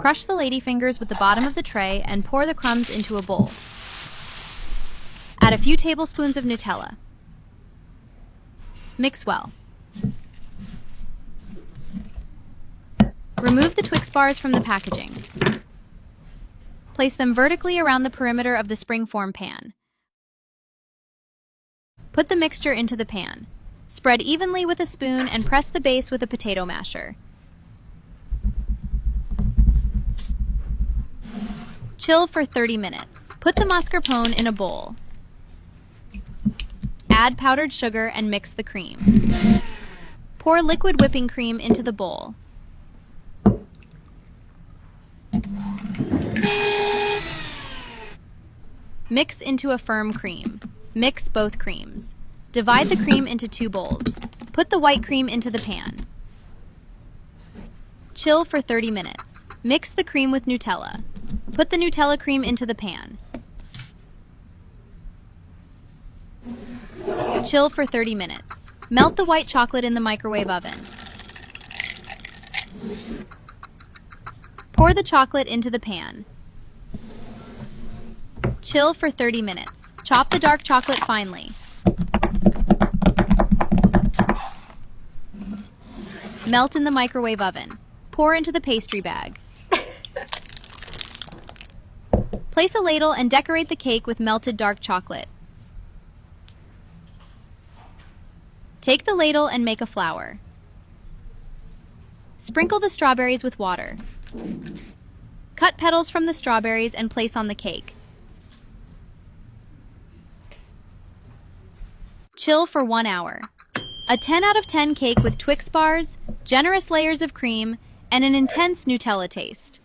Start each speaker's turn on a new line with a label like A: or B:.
A: Crush the ladyfingers with the bottom of the tray and pour the crumbs into a bowl. Add a few tablespoons of Nutella. Mix well. Remove the Twix bars from the packaging. Place them vertically around the perimeter of the springform pan. Put the mixture into the pan. Spread evenly with a spoon and press the base with a potato masher. Chill for 30 minutes. Put the mascarpone in a bowl. Add powdered sugar and mix the cream. Pour liquid whipping cream into the bowl. Mix into a firm cream. Mix both creams. Divide the cream into 2 bowls. Put the white cream into the pan. Chill for 30 minutes. Mix the cream with Nutella. Put the Nutella cream into the pan. Chill for 30 minutes. Melt the white chocolate in the microwave oven. Pour the chocolate into the pan. Chill for 30 minutes. Chop the dark chocolate finely. Melt in the microwave oven. Pour into the pastry bag. Place a ladle and decorate the cake with melted dark chocolate. Take the ladle and make a flower. Sprinkle the strawberries with water. Cut petals from the strawberries and place on the cake. Chill for 1 hour. A 10 out of 10 cake with Twix bars, generous layers of cream, and an intense Nutella taste.